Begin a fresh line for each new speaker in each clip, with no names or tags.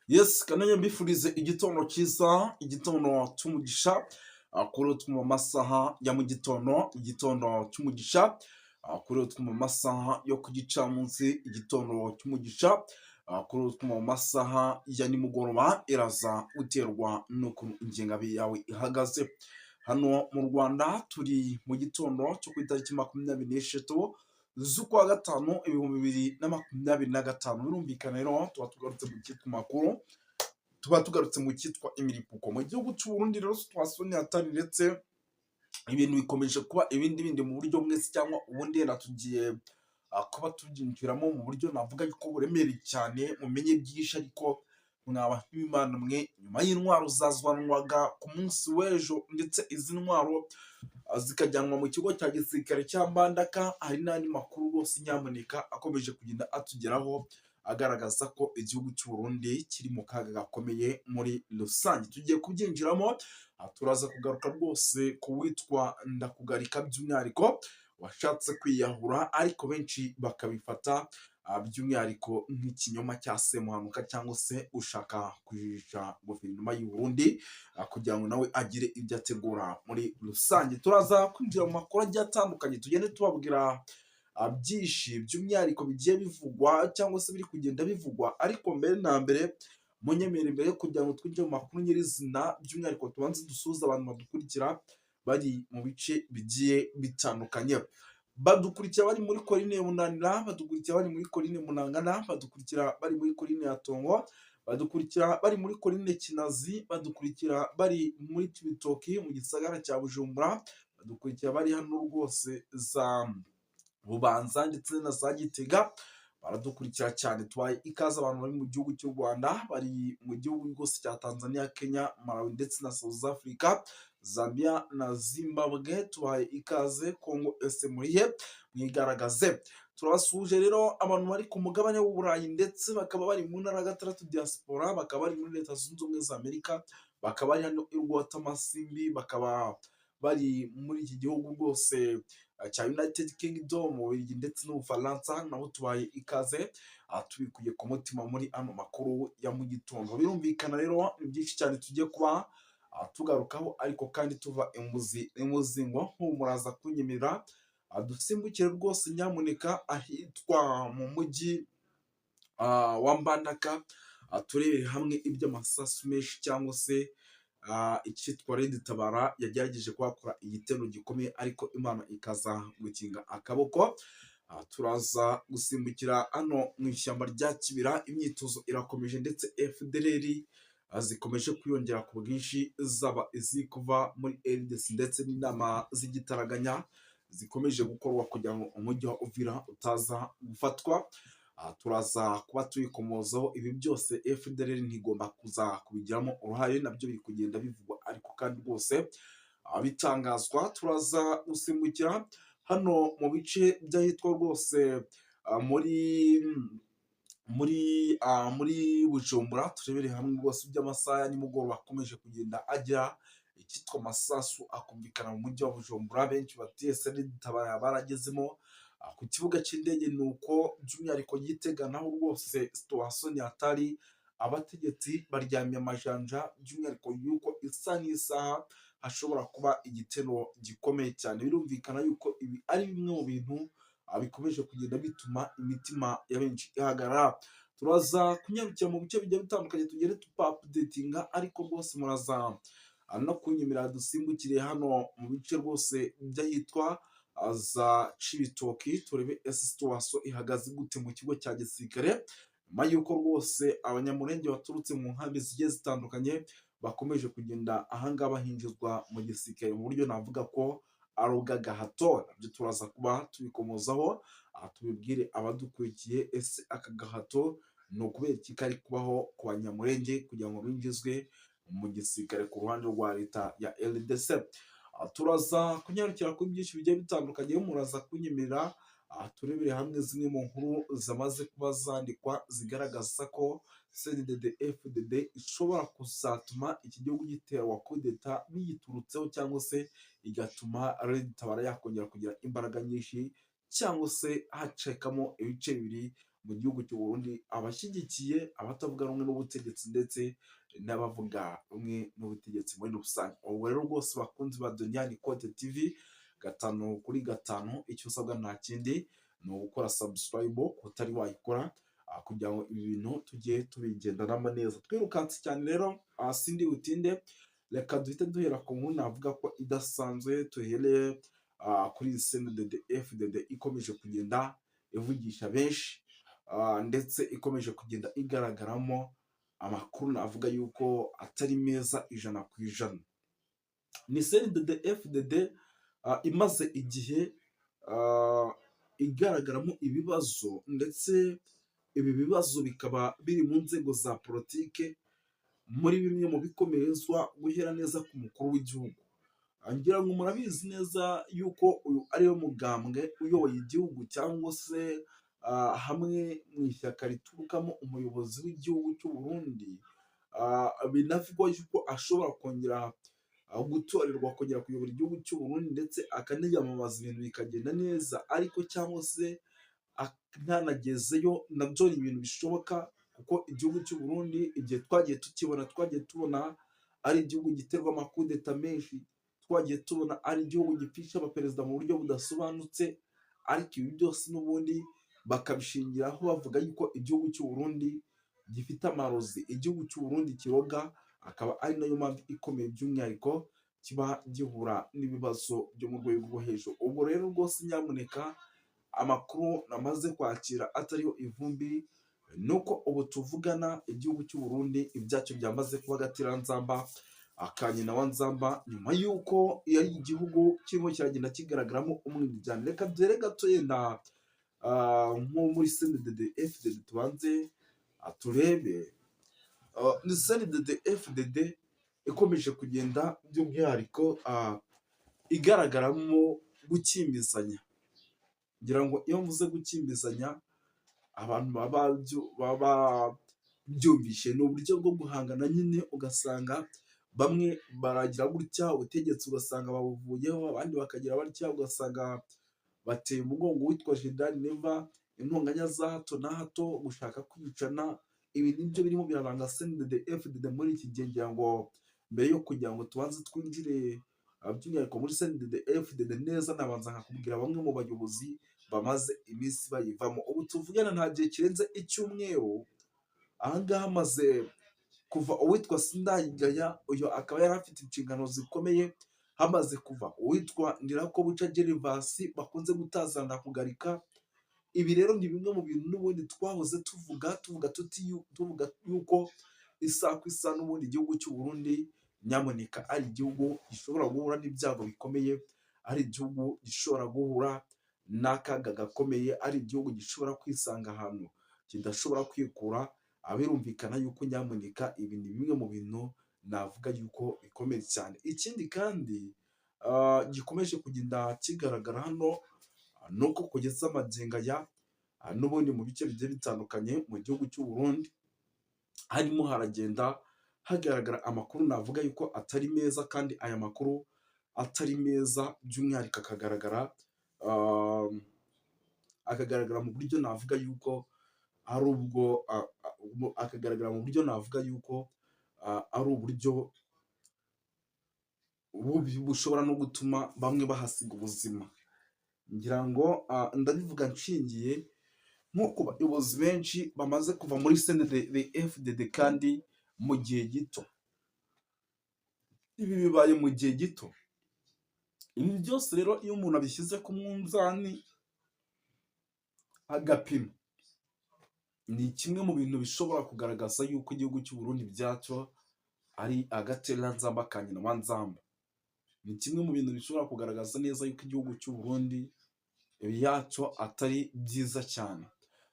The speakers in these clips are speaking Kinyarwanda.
Yes, kananya mbifurize igitondo cyiza, igitondo cy'umugisha, kuri utwo mu masaha ya mu gitondo, igitondo cy'umugisha, kuri utwo mu masaha yo ku gicamunsi, igitondo cy'umugisha, kuri utwo mu masaha ya nimugoroba, iraza guterwa n'ukuntu ingengabihe yawe ihagaze. Hano mu Rwanda turi mu gitondo cyo ku itariki 26 z'ukwa gatanu 2025. Birumvikana rero tuba tugarutse mu cyitwa makuru, tuba tugarutse mu cyitwa imiripuko mu gihugu cy'u Burundi. Rero twasonye hatari ndetse ibintu bikomeje kuba ibindi bindi mu buryo mwese cyangwa ubundi, rero tugiye kuba tubyinjiramo mu buryo navuga yuko buremereye cyane, mumenye byinshi. Ariko mwaba nk'Imana mwe, nyuma y'intwaro zazwanwaga ku munsi w'ejo ndetse izi ntwaro zikajyanwa mu kigo cya gisirikare cya Mbandaka, hari n'andi makuru rwose nyamuneka akomeje kugenda atugeraho agaragaza ko igihugu cy'u Burundi kiri mu kaga gakomeye muri rusange. Tugiye kubyinjiramo, turaza kugaruka rwose ku witwa Ndakugarika by'umwihariko washatse kwiyahura, ariko benshi bakabifata by'umwihariko nk'ikinyoma cya Semuhanuka, cyangwa se ushaka kujijisha guverinoma y'u Burundi kugira ngo nawe agire ibyo ategura muri rusange. Turaza kwinjira mu makuru agiye atandukanye, tugende tubabwira byinshi by'umwihariko bigiye bivugwa cyangwa se biri kugenda bivugwa. Ariko mbere na mbere, munyemere mbere yo kugira ngo twinjire mu makuru nyirizina, by'umwihariko tubanze dusuhuze abantu badukurikira bari mu bice bigiye bitandukanye. Badukurikira bari muri Korine Munanira, badukurikira bari muri Korine Munangana, badukurikira bari muri Korine ya Tongo, badukurikira bari muri Korine Kinazi, badukurikira bari muri Cibitoki mu gisagara cya Bujumbura, badukurikira bari hano rwose za Bubanza ndetse na za Gitega, baradukurikira cyane. Tubaye ikaze abantu bari mu gihugu cy'u Rwanda, bari mu gihugu rwose cya Tanzania, Kenya, Malawi ndetse na South Africa, Zambia na Zimbabwe. Tubaye ikaze. Kongo ese murihe mwigaragaze. Turabasuhuje rero abantu bari ku mugabane w'Uburayi ndetse bakaba bari mu ntara ya gatandatu diaspora, bakaba bari muri Leta Zunze Ubumwe za Amerika, bakaba bari hano i Rwotamasimbi, bakaba bari muri iki gihugu rwose cya United Kingdom, Ububiligi ndetse n'Ubufaransa. Nabo tubaye ikaze, tubikuye ku mutima muri ano makuru ya mu gitondo. Birumvikana rero ni byinshi cyane tugiye kuba tugarukaho, ariko kandi tuva imuzingo muraza kunyemerera dusimbukire rwose nyamuneka ahitwa mu mujyi wa Mbandaka, turebere hamwe iby'amasasu menshi cyangwa se icyitwa Red Tabara yagerageje kuhakora igitero gikomeye, ariko Imana ikaza gukinga akaboko. Turaza gusimbukira hano mu ishyamba rya Kibira. Imyitozo irakomeje ndetse FDLR zikomeje kwiyongera ku bwinshi, zaba izi kuva muri RDC ndetse n'inama z'igitaraganya zikomeje gukorwa kugira ngo umujyi wa Uvira utaza gufatwa. Turaza kuba tuyikomozaho. Ibi byose FDLR ntigomba kuza kubigiramo uruhare, nabyo biri kugenda bivugwa ariko kandi rwose bitangazwa. Turaza gusimbukira hano mu bice by'ahitwa rwose muri Bujumbura, turebere hamwe rwose iby'amasaha ya nimugoroba akomeje kugenda agira icyitwa amasasu akumvikana mu mujyi wa Bujumbura. Benshi bati ese Tabara baragezemo ku kibuga cy'indege. Ni uko by'umwihariko Gitega naho rwose situation hatari, abategetsi baryamye amajanja, by'umwihariko yuko isa n'isaha hashobora kuba igitero gikomeye cyane. Birumvikana yuko ibi ari bimwe mu bintu bikomeje kugenda bituma imitima ya benshi ihagarara. Turaza kunyarukira mu bice bigiye bitandukanye, tugere tupa updatinga, ariko rwose muraza no kunyemerera dusimbukire hano mu bice rwose by'ahitwa za Cibitoki, turebe situation ihagaze gute mu kigo cya gisirikare, nyuma yuko rwose abanyamurenge baturutse mu nkambi zigiye zitandukanye bakomeje kugenda ahangaha bahinjizwa mu gisirikare mu buryo navuga ko ari ubw'agahato. Nabyo turaza kuba tubikomozaho, tubibwire abadukurikiye, ese aka gahato ni ukubera iki kari kubaho ku banyamurenge kugira ngo binjizwe mu gisirikare ku ruhande rwa leta ya RDC. Turaza kunyarukira kuri byinshi bigiye bitandukanye, muraza kunyemerera turebere hamwe zimwe mu nkuru zamaze kuba zandikwa zigaragaza ko CNDD-FDD ishobora kuzatuma iki gihugu giterwa kudeta biyiturutseho, cyangwa se igatuma Red Tabara yakongera kugira imbaraga nyinshi, cyangwa se hacekamo ibice bibiri mu gihugu cy'u Burundi, abashyigikiye, abatavuga rumwe n'ubutegetsi ndetse n'abavuga rumwe n'ubutegetsi muri rusange. Ubwo rero rwose bakunzi ba Doniane Code TV 5/5, icyo usabwa nta kindi ni ugukora subscribe utari wayikora, kugira ngo ibi bintu tujye tubigendanamo neza. Twirukanse cyane rero, sindi butinde, reka duhite duhera ku nkuru navuga ko idasanzwe. Tuhereye kuri CNDD-FDD ikomeje kugenda ivugisha benshi, ndetse ikomeje kugenda igaragaramo amakuru navuga yuko atari meza 100%. Ni CNDD-FDD imaze igihe igaragaramo ibibazo, ndetse ibi bibazo bikaba biri mu nzego za politike, muri bimwe mu bikomerezwa guhera neza ku mukuru w'igihugu. Ngira ngo murabizi neza yuko uyu ariwe mugambwe uyoboye igihugu, cyangwa se hamwe mu ishyaka riturukamo umuyobozi w'igihugu cy'u Burundi, binavugwa yuko ashobora kongera gutorerwa kongera kuyobora igihugu cy'u Burundi, ndetse akaniyamamaza ibintu bikagenda neza, ariko cyangwa se ntanagezeyo. Nabyo ni ibintu bishoboka, kuko igihugu cy'u Burundi igihe twagiye tubona ari igihugu giterwa amakudeta menshi, twagiye tubona ari igihugu gipfisha abaperezida mu buryo budasobanutse, ariko ibi byose n'ubundi bakabishingiraho bavuga yuko igihugu cy'u Burundi gifite amarozi, igihugu cy'u Burundi kiroga, akaba ari nayo mpamvu ikomeye by'umwihariko kiba gihura n'ibibazo byo mu rwego rwo hejuru. Ubwo rero rwose nyamuneka, amakuru namaze kwakira atariho ivumbi, nuko ubu tuvugana igihugu cy'u Burundi ibyacyo byamaze kuba agatiranzamba, akanyina wa nzamba, nyuma yuko yari igihugu kirimo kiragenda kigaragaramo umwiryane. Reka dore gato yenda nko muri CNDD-FDD tubanze turebe. Ni CNDD-FDD ikomeje kugenda by'umwihariko igaragaramo gukimbizanya. Ngira ngo iyo mvuze gukimbizanya, abantu baba byumvishe ni uburyo bwo guhangana nyine, ugasanga bamwe baragira gutya, ubutegetsi ugasanga babuvuyeho, abandi bakagira batya, ugasanga bateye umugongo witwa Jenerali Neva, intonganya za hato na hato, gushaka kwicana. Ibi nibyo birimo biraranga CNDD-FDD muri iki gihe. Ngira ngo mbere yo kugira ngo tubanze twinjire by'umwihariko muri CNDD-FDD neza, nabanza nkakubwira bamwe mu bayobozi bamaze iminsi bayivamo. Ubu tuvugana nta gihe kirenze icyumweru, ahangaha hamaze kuva uwitwa Sindayigaya, uyu akaba yari afite inshingano zikomeye. Hamaze kuva uwitwa Ndirakobuca Gervasi, bakunze gutazana kugarika. Ibi rero ni bimwe mu bintu n'ubundi twahoze tuvuga yuko isaha ku isaha n'ubundi igihugu cy'u Burundi nyamuneka ari igihugu gishobora guhura n'ibyago bikomeye, ari igihugu gishobora guhura n'akaga gakomeye, ari igihugu gishobora kwisanga ahantu kidashobora kwikura. Birumvikana yuko nyamuneka ibi ni bimwe mu bintu navuga yuko bikomeye cyane. Ikindi kandi gikomeje kugenda kigaragara hano, nuko kugeza amagingo aya n'ubundi mu bice bigiye bitandukanye mu gihugu cy'u Burundi harimo haragenda hagaragara amakuru navuga yuko atari meza, kandi aya makuru atari meza by'umwihariko akagaragara mu buryo navuga yuko ari ubwo akagaragara mu buryo navuga yuko ari uburyo bushobora no gutuma bamwe bahasiga ubuzima. Ngira ngo ndabivuga nshingiye nko ku bayobozi benshi bamaze kuva muri CNDD-FDD kandi mu gihe gito. Ibi bibaye mu gihe gito. Ibi byose rero iyo umuntu abishyize ku munzani agapima, ni kimwe mu bintu bishobora kugaragaza yuko igihugu cy'u Burundi byacyo ari agatereranzamba ka nyina wa nzamba. Ni kimwe mu bintu bishobora kugaragaza neza yuko igihugu cy'u Burundi byacyo atari byiza cyane.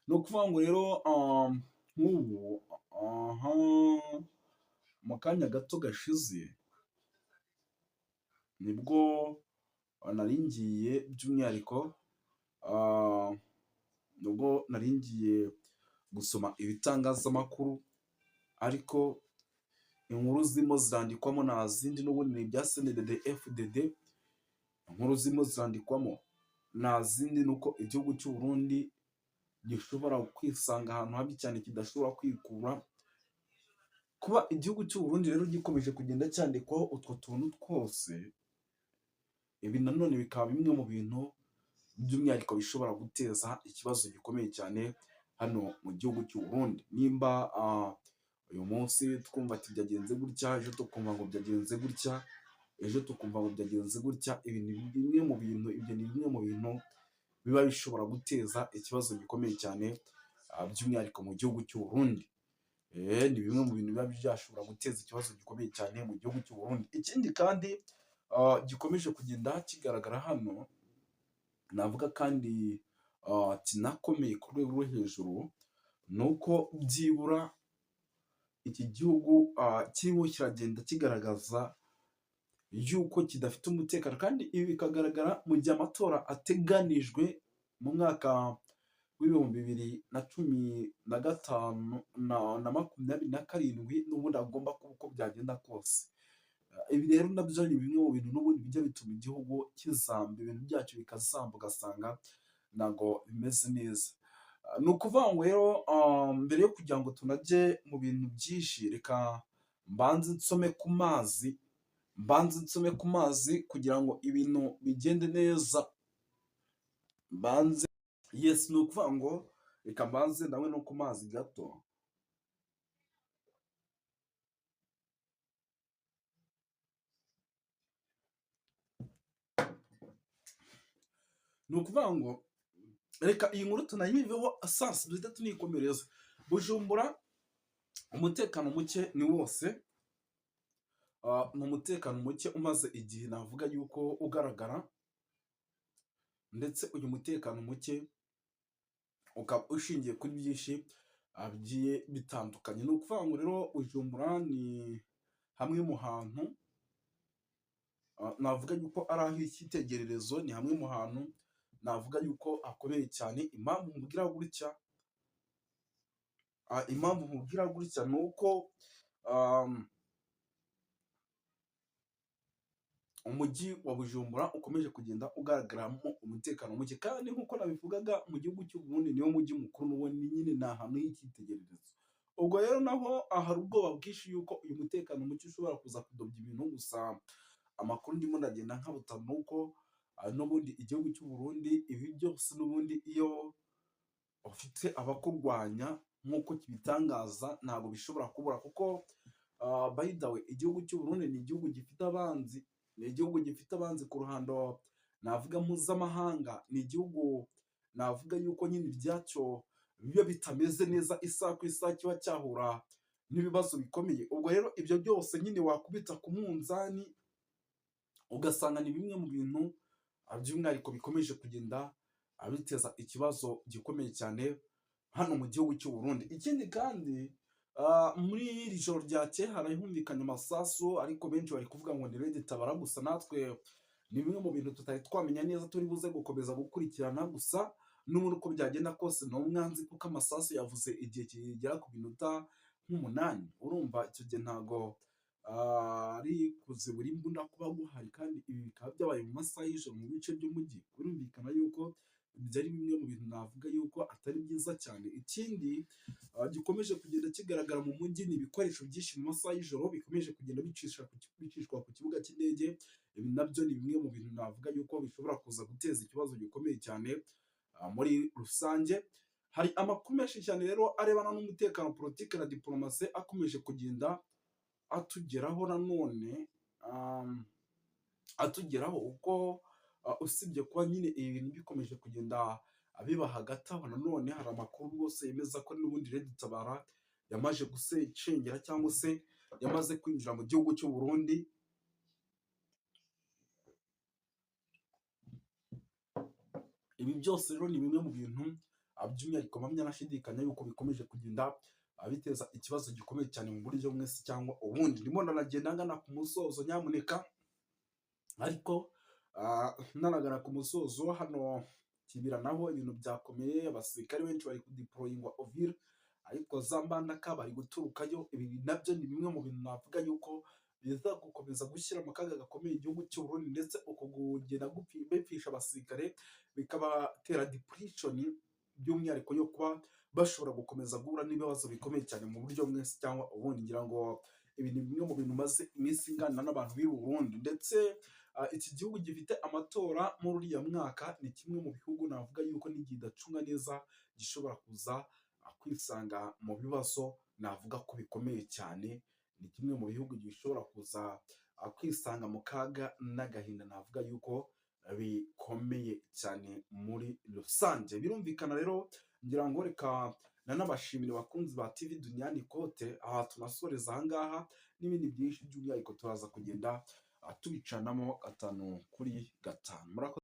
Ni ukuvuga ngo rero nk'ubu mu kanya gato gashize nibwo naringiye by'umwihariko nubwo naringiye gusoma ibitangazamakuru, ariko inkuru zirimo zirandikwamo nta zindi n'ubundi ni ibya CNDD-FDD. Inkuru zirimo zirandikwamo nta zindi nuko igihugu cy'u Burundi gishobora kwisanga ahantu habi cyane kidashobora kwikura. Kuba igihugu cy'u Burundi rero gikomeje kugenda cyandikwaho utwo tuntu twose, ibi nanone bikaba bimwe mu bintu by'umwihariko bishobora guteza ikibazo gikomeye cyane hano mu gihugu cy'u Burundi. Nimba uyu munsi twumva ati byagenze gutya, ejo tukumva ngo byagenze gutya, ejo tukumva ngo byagenze gutya, ibi ni bimwe mu bintu, ibyo ni bimwe mu bintu biba bishobora guteza ikibazo gikomeye cyane by'umwihariko mu gihugu cy'u Burundi. Ni bimwe mu bintu biba byashobora guteza ikibazo gikomeye cyane mu gihugu cy'u Burundi. Ikindi kandi gikomeje kugenda kigaragara hano, navuga kandi kinakomeye ku rwego rwo hejuru, ni uko byibura iki gihugu kirimo kiragenda kigaragaza yuko kidafite umutekano, kandi ibi bikagaragara mu gihe amatora ateganijwe mu mwaka w'2015 na 2027 n'ubundi agomba kuba uko byagenda kose. Ibi rero nabyo ni bimwe mu bintu n'ubundi bijya bituma igihugu kizamba, ibintu byacu bikazamba, ugasanga ntabwo bimeze neza. Ni ukuvuga ngo rero mbere yo kugira ngo tunajye mu bintu byinshi, reka mbanze nsome ku mazi kugira ngo ibintu bigende neza. Yes, ni ukuvuga ngo reka mbanze nawe no ku mazi gato. Ni ukuvuga ngo reka iyi nkuru tunayiveho asansi duhita tunikomereza. Bujumbura, umutekano muke ni wose. Ni umutekano muke umaze igihe navuga yuko ugaragara, ndetse uyu mutekano muke ukaba ushingiye kuri byinshi bigiye bitandukanye. Ni ukuvuga ngo rero Bujumbura ni hamwe mu hantu navuga yuko ari ah'icyitegererezo, ni hamwe mu hantu navuga yuko akomeye cyane. Impamvu nkubwira gutya ni uko umujyi wa Bujumbura ukomeje kugenda ugaragaramo umutekano muke, kandi nk'uko nabivugaga mu gihugu cy'u Burundi niwo mujyi mukuru, n'ubundi nyine ni ahantu h'icyitegererezo. Ubwo rero naho hari ubwoba bwinshi yuko uyu mutekano muke ushobora kuza kudobya ibintu. Gusa amakuru ndimo ndagenda nkabutana ni uko n'ubundi igihugu cy'u Burundi, ibi byose n'ubundi iyo ufite abakurwanya nk'uko kibitangaza ntabwo bishobora kubura, kuko by the way igihugu cy'u Burundi ni igihugu gifite abanzi, ku ruhando navuga mpuzamahanga. Ni igihugu navuga yuko nyine ibyacyo biba bitameze neza, isaha ku isaha kiba cyahura n'ibibazo bikomeye. Ubwo rero ibyo byose nyine wakubita ku munzani ugasanga ni bimwe mu bintu by'umwihariko bikomeje kugenda biteza ikibazo gikomeye cyane hano mu gihugu cy'u Burundi. Ikindi kandi muri iri joro ryakeye harahumvikanye amasasu, ariko benshi bari kuvuga ngo ni Red Tabara. Gusa natwe ni bimwe mu bintu tutari twamenya neza, turi buze gukomeza gukurikirana. Gusa n'ubundi uko byagenda kose ni umwanzi, kuko amasasu yavuze igihe kigera ku minota nk'umunani. Urumva icyo gihe ntago ari kuzibura imbunda kuba guhari, kandi ibi bikaba byabaye mu masaha y'ijoro mu bice by'umujyi. Birumvikana yuko byari bimwe mu bintu navuga yuko atari byiza cyane. Ikindi gikomeje kugenda kigaragara mu mujyi ni ibikoresho byinshi mu masaha y'ijoro bikomeje kugenda bicishwa ku kibuga cy'indege. Ibi nabyo ni bimwe mu bintu navuga yuko bishobora kuza guteza ikibazo gikomeye cyane muri rusange. Hari amakuru menshi cyane rero arebana n'umutekano, politiki na diplomasi akomeje kugenda atugeraho nanone, uko usibye kuba nyine ibi bintu bikomeje kugenda biba hagati aho, nanone hari amakuru rwose yemeza ko n'ubundi Red Tabara yamaze gusecengera cyangwa se yamaze kwinjira mu gihugu cy'u Burundi. Ibi byose rero ni bimwe mu bintu by'umwihariko mpamya nashidikanya yuko bikomeje kugenda biteza ikibazo gikomeye cyane mu buryo mwese cyangwa ubundi. Ndimo ndanagenda ngana ku musozo nyamuneka, ariko naragana ku musozo. Hano Kibira naho ibintu byakomeye, abasirikare benshi bari kudeployingwa Uvira, ariko za Mbandaka bari guturukayo. Ibi nabyo ni bimwe mu bintu navuga yuko biza gukomeza gushyira mu kaga gakomeye igihugu cy'u Burundi, ndetse uko kugenda bipfisha abasirikare bikabatera depression by'umwihariko yo kuba bashobora gukomeza guhura n'ibibazo bikomeye cyane mu buryo bwinshi cyangwa ubundi. Ngira ngo ibi ni bimwe mu bintu maze iminsi nganira n'abantu b'i Burundi, ndetse iki gihugu gifite amatora muri uriya mwaka ni kimwe mu bihugu navuga yuko n'igihe idacunga neza gishobora kuza kwisanga mu bibazo navuga ko bikomeye cyane. Ni kimwe mu bihugu gishobora kuza kwisanga mu kaga n'agahinda navuga yuko bikomeye cyane muri rusange. Birumvikana rero, ngira ngo reka nanabashimire bakunzi ba TV Duniani Kote, aha tunasoreza aha ngaha, n'ibindi byinshi by'umwihariko turaza kugenda tubicanamo 5 kuri 5. Murakoze.